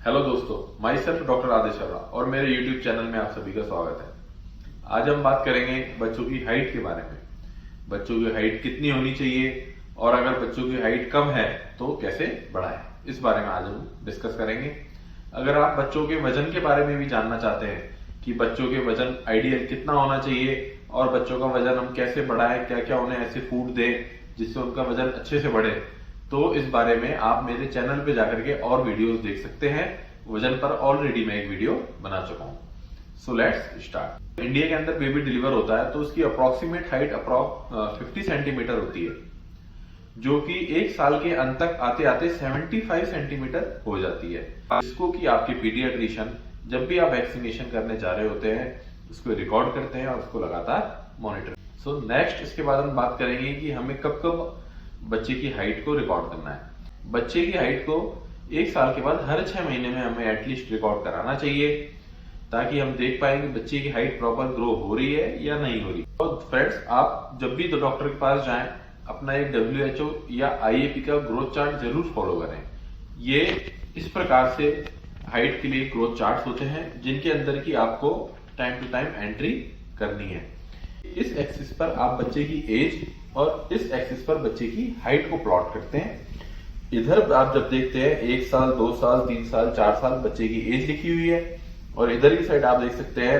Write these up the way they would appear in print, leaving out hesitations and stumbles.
Hello दोस्तों, my self doctor Aditya Sharma और मेरे यूट्यूब चैनल में आप सभी का स्वागत है। आज हम बात करेंगे बच्चों की हाइट के बारे में। बच्चों की हाइट कितनी होनी चाहिए और अगर बच्चों की हाइट कम है तो कैसे बढ़ाएं, इस बारे में आज हम डिस्कस करेंगे। अगर आप बच्चों के वजन के बारे में भी जानना चाहते हैं कि बच्चों के वजन आइडियल कितना होना चाहिए और बच्चों का वजन हम कैसे बढ़ाएं, क्या क्या उन्हें ऐसे फूड दें जिससे उनका वजन अच्छे से बढ़े, तो इस बारे में आप मेरे चैनल पे जाकर के और वीडियोस देख सकते हैं। वजन पर ऑलरेडी मैं एक वीडियो बना चुका हूं। So let's start. इंडिया के अंदर बेबी डिलीवर होता है तो उसकी अप्रोक्सीमेट हाइट 50 सेंटीमीटर होती है, जो कि एक साल के अंत तक आते आते 75 सेंटीमीटर हो जाती है। इसको कि आपके पीडियाट्रिशियन जब भी आप वैक्सीनेशन करने जा रहे होते हैं उसको रिकॉर्ड करते हैं और उसको लगातार मॉनिटर। सो नेक्स्ट इसके बाद हम बात करेंगे कि हमें कब कब बच्चे की हाइट को रिकॉर्ड करना है। बच्चे की हाइट को एक साल के बाद हर 6 महीने में हमें एटलीस्ट रिकॉर्ड कराना चाहिए, ताकि हम देख पाएंगे बच्चे की हाइट प्रॉपर ग्रो हो रही है या नहीं हो रही। तो फ्रेंड्स, आप जब भी तो डॉक्टर के पास जाएं, अपना एक WHO या IAP का ग्रोथ चार्ट जरूर फॉलो करें। ये इस प्रकार से हाइट के लिए ग्रोथ चार्ट होते हैं जिनके अंदर की आपको टाइम टू टाइम एंट्री करनी है। इस एक्सिस पर आप बच्चे की एज और इस एक्सिस पर बच्चे की हाइट को प्लॉट करते हैं। इधर आप जब देखते हैं 1 साल, 2 साल, 3 साल, 4 साल बच्चे की एज लिखी हुई है और इधर की साइड आप देख सकते हैं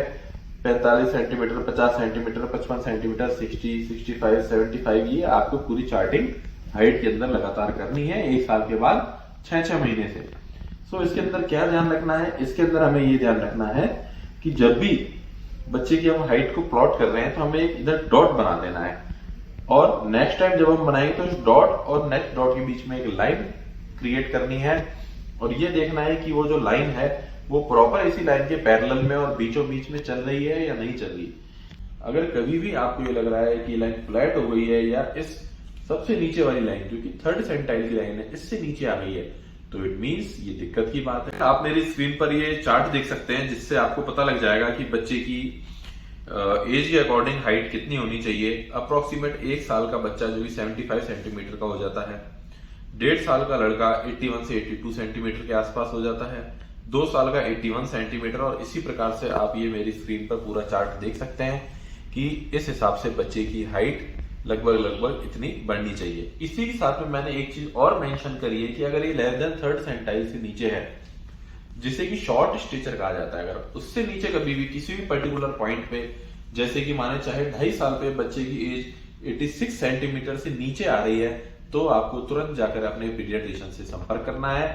45 सेंटीमीटर, 50 सेंटीमीटर, 55 सेंटीमीटर, 60, 65, 75। ये आपको पूरी चार्टिंग हाइट के अंदर लगातार करनी है 1 साल के बाद 6 महीने से। सो इसके अंदर क्या ध्यान रखना है? इसके अंदर हमें ये ध्यान रखना है कि जब भी बच्चे की हम हाइट को प्लॉट कर रहे हैं तो हमें एक इधर डॉट बना देना है और नेक्स्ट टाइम जब हम बनाएंगे तो इस डॉट और नेक्स्ट डॉट के बीच में एक लाइन क्रिएट करनी है और ये देखना है कि वो जो लाइन है वो प्रॉपर इसी लाइन के पैरेलल में और बीचों बीच में चल रही है या नहीं चल रही। अगर कभी भी आपको ये लग रहा है कि लाइन फ्लैट हो गई है या इस सबसे नीचे वाली लाइन जो कि 3rd सेंटाइल की लाइन है इससे नीचे आ गई है, तो इट मीन्स ये दिक्कत की बात है। आप मेरी स्क्रीन पर ये चार्ट देख सकते हैं जिससे आपको पता लग जाएगा कि बच्चे की एज के अकॉर्डिंग हाइट कितनी होनी चाहिए। अप्रोक्सीमेट 1 साल का बच्चा जो कि 75 सेंटीमीटर का हो जाता है, 1.5 साल का लड़का 81 से 82 सेंटीमीटर के आसपास हो जाता है, 2 साल का 81 सेंटीमीटर, और इसी प्रकार से आप ये मेरी स्क्रीन पर पूरा चार्ट देख सकते हैं कि इस हिसाब से बच्चे की हाइट लगभग इतनी बढ़नी चाहिए। इसी के साथ में मैंने एक चीज और मेंशन करी है कि अगर ये लेस देन 3rd सेंटाइल से नीचे है, जिसे कि शॉर्ट स्टेचर कहा जाता है, अगर उससे नीचे कभी भी किसी भी पर्टिकुलर पॉइंट पे, जैसे कि माने चाहे 2.5 साल पे बच्चे की एज 86 सेंटीमीटर से नीचे आ रही है, तो आपको तुरंत जाकर अपने पीडियाट्रिशियन से संपर्क करना है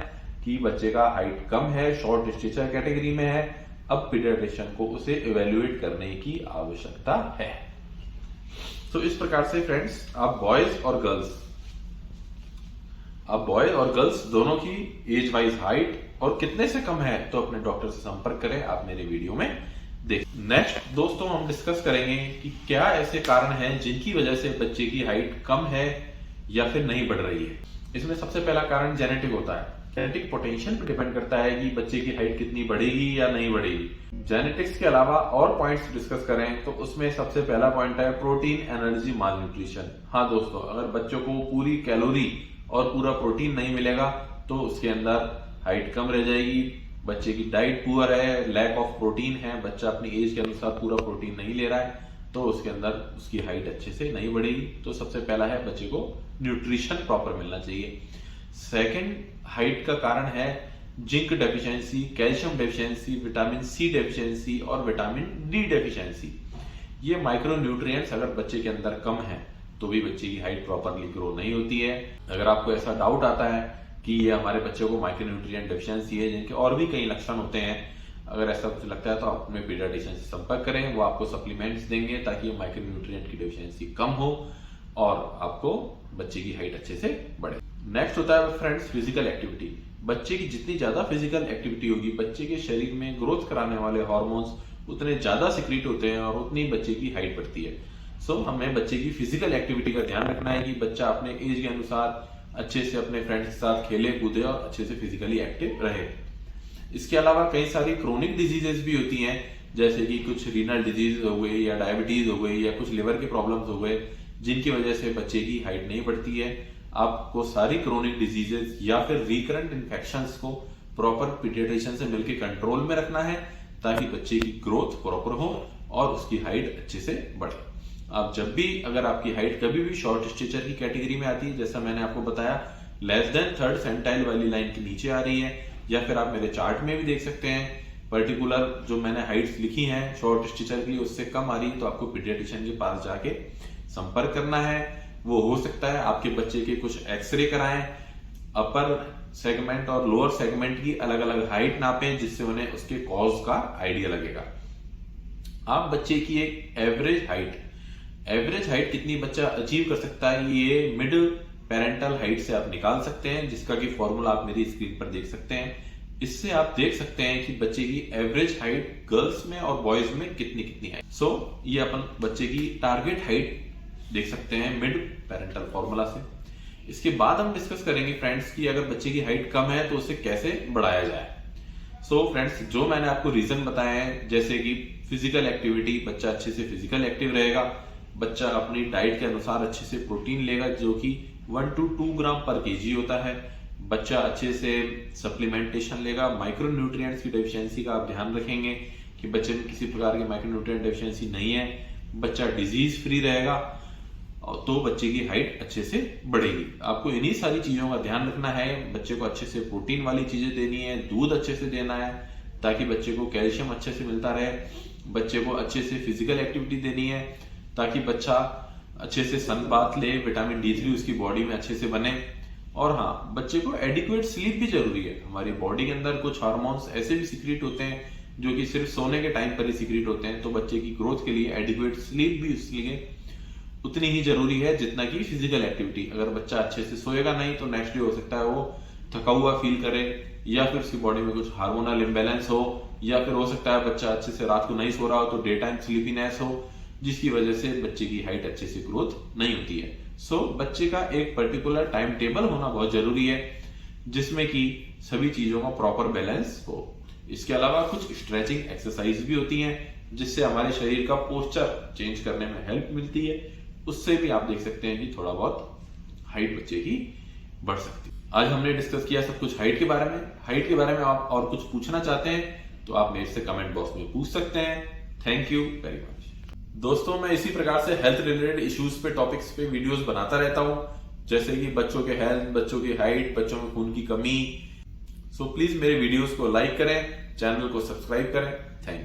कि बच्चे का हाइट कम है, शॉर्ट स्टेचर कैटेगरी में है। अब पीडियाट्रिशियन को उसे इवेल्युएट करने की आवश्यकता है। तो इस प्रकार से फ्रेंड्स, आप बॉयज और गर्ल्स दोनों की एज वाइज हाइट और कितने से कम है तो अपने डॉक्टर से संपर्क करें। आप मेरे वीडियो में देख। नेक्स्ट दोस्तों, हम डिस्कस करेंगे कि क्या ऐसे कारण हैं जिनकी वजह से बच्चे की हाइट कम है या फिर नहीं बढ़ रही है। इसमें सबसे पहला कारण जेनेटिक होता है। जेनेटिक पोटेंशियल पर डिपेंड करता है कि बच्चे की हाइट कितनी बढ़ेगी या नहीं बढ़ेगी। जेनेटिक्स के अलावा और पॉइंट्स डिस्कस करें तो उसमें सबसे पहला पॉइंट है प्रोटीन एनर्जी माल न्यूट्रिशन। हाँ दोस्तों, अगर बच्चों को पूरी कैलोरी और पूरा प्रोटीन नहीं मिलेगा तो उसके अंदर हाइट कम रह जाएगी। बच्चे की डाइट पुअर है, लैक ऑफ प्रोटीन है, बच्चा अपनी एज के अनुसार पूरा प्रोटीन नहीं ले रहा है, तो उसके अंदर उसकी हाइट अच्छे से नहीं बढ़ेगी। तो सबसे पहला है बच्चे को न्यूट्रिशन प्रॉपर मिलना चाहिए। सेकंड हाइट का कारण है zinc deficiency, calcium deficiency, vitamin C deficiency और विटामिन डी डेफिशिएंसी। ये माइक्रो न्यूट्रिएंट्स अगर बच्चे के अंदर कम है तो भी बच्चे की हाइट प्रॉपरली ग्रो नहीं होती है। अगर आपको ऐसा डाउट आता है कि ये हमारे बच्चे को माइक्रोन्यूट्रिएंट डेफिशिएंसी है, जिनके और भी कई लक्षण होते हैं, अगर ऐसा कुछ लगता है तो आप अपने पीडियाट्रिशियन से संपर्क करें। वो आपको सप्लीमेंट्स देंगे ताकि माइक्रोन्यूट्रिएंट की डेफिशिएंसी कम हो और आपको बच्चे की हाइट अच्छे से बढ़े। नेक्स्ट होता है फ्रेंड्स फिजिकल एक्टिविटी। बच्चे की जितनी ज्यादा फिजिकल एक्टिविटी होगी, बच्चे के शरीर में ग्रोथ कराने वाले हार्मोन्स उतने ज्यादा सिक्रीट होते हैं और उतनी बच्चे की हाइट बढ़ती है। सो हमें बच्चे की फिजिकल एक्टिविटी का ध्यान रखना है कि बच्चा अपने एज के अनुसार अच्छे से अपने फ्रेंड्स के साथ खेले कूदे और अच्छे से फिजिकली एक्टिव रहे। इसके अलावा कई सारी क्रोनिक डिजीजेस भी होती हैं, जैसे कि कुछ रीनल डिजीज हो गई या डायबिटीज हो गई या कुछ लिवर के प्रॉब्लम्स हो गए, जिनकी वजह से बच्चे की हाइट नहीं बढ़ती है। आपको सारी क्रोनिक डिजीजेस या फिर रिकरेंट इन्फेक्शंस को प्रॉपर पीडियाट्रिशियन से मिलकर कंट्रोल में रखना है ताकि बच्चे की ग्रोथ प्रॉपर हो और उसकी हाइट अच्छे से बढ़े। आप जब भी अगर आपकी हाइट कभी भी शॉर्ट स्टेचर की कैटेगरी में आती है, जैसा मैंने आपको बताया लेस देन 3rd सेंटाइल वाली लाइन के नीचे आ रही है, या फिर आप मेरे चार्ट में भी देख सकते हैं पर्टिकुलर जो मैंने हाइट्स लिखी हैं शॉर्ट स्टेचर की उससे कम आ रही है, तो आपको पीडियाट्रिशियन के पास जाके संपर्क करना है। वो हो सकता है आपके बच्चे के कुछ एक्सरे कराएं, अपर सेगमेंट और लोअर सेगमेंट की अलग अलग हाइट नापें, जिससे उन्हें उसके कॉज का आइडिया लगेगा। आप बच्चे की एक एवरेज हाइट कितनी बच्चा अचीव कर सकता है, ये मिड पेरेंटल हाइट से आप निकाल सकते हैं, जिसका कि फॉर्मूला आप मेरी स्क्रीन पर देख सकते हैं। इससे आप देख सकते हैं कि बच्चे की एवरेज हाइट गर्ल्स में और बॉयज में कितनी है। सो ये अपन बच्चे की टारगेट हाइट देख सकते हैं मिड पेरेंटल फॉर्मूला से। इसके बाद हम डिस्कस करेंगे फ्रेंड्स कि अगर बच्चे की हाइट कम है तो उसे कैसे बढ़ाया जाए। सो फ्रेंड्स, जो मैंने आपको रीजन बताया है, जैसे कि फिजिकल एक्टिविटी, बच्चा अच्छे से फिजिकल एक्टिव रहेगा, बच्चा अपनी डाइट के अनुसार अच्छे से प्रोटीन लेगा जो कि 1 to 2 ग्राम पर केजी होता है, बच्चा अच्छे से सप्लीमेंटेशन लेगा, माइक्रोन्यूट्रिएंट्स की डेफिशिएंसी का आप ध्यान रखेंगे कि बच्चे में किसी प्रकार की माइक्रोन्यूट्रिएंट डेफिशिएंसी नहीं है, बच्चा डिजीज फ्री रहेगा, तो बच्चे की हाइट अच्छे से बढ़ेगी। आपको इन्हीं सारी चीजों का ध्यान रखना है। बच्चे को अच्छे से प्रोटीन वाली चीजें देनी है, दूध अच्छे से देना है ताकि बच्चे को कैल्शियम अच्छे से मिलता रहे, बच्चे को अच्छे से फिजिकल एक्टिविटी देनी है ताकि बच्चा अच्छे से सन बाथ ले, विटामिन D3 उसकी बॉडी में अच्छे से बने। और हाँ, बच्चे को एडिक्वेट स्लीप भी जरूरी है। हमारी बॉडी के अंदर कुछ हार्मोन्स ऐसे भी सीक्रेट होते हैं जो कि सिर्फ सोने के टाइम पर ही सीक्रेट होते हैं, तो बच्चे की ग्रोथ के लिए एडिक्वेट स्लीप भी इसलिए उतनी ही जरूरी है जितना कि फिजिकल एक्टिविटी। अगर बच्चा अच्छे से सोएगा नहीं तो नेक्स्ट डे हो सकता है वो थका हुआ फील करे, या फिर उसकी बॉडी में कुछ हार्मोनल इम्बैलेंस हो, या फिर हो सकता है बच्चा अच्छे से रात को नहीं सो रहा हो तो डे टाइम स्लीपीनेस हो, जिसकी वजह से बच्चे की हाइट अच्छे से ग्रोथ नहीं होती है। सो बच्चे का एक पर्टिकुलर टाइम टेबल होना बहुत जरूरी है जिसमें कि सभी चीजों का प्रॉपर बैलेंस हो। इसके अलावा कुछ स्ट्रेचिंग एक्सरसाइज भी होती हैं जिससे हमारे शरीर का पोस्चर चेंज करने में हेल्प मिलती है, उससे भी आप देख सकते हैं कि थोड़ा बहुत हाइट बच्चे की बढ़ सकती है। आज हमने डिस्कस किया सब कुछ हाइट के बारे में। हाइट के बारे में आप और कुछ पूछना चाहते हैं तो आप मेरे से कमेंट बॉक्स में पूछ सकते हैं। Thank you very much. दोस्तों, मैं इसी प्रकार से हेल्थ रिलेटेड इश्यूज पे, टॉपिक्स पे वीडियोस बनाता रहता हूं, जैसे कि बच्चों के हेल्थ, बच्चों की हाइट, बच्चों में खून की कमी। सो प्लीज मेरे वीडियोस को लाइक करें, चैनल को सब्सक्राइब करें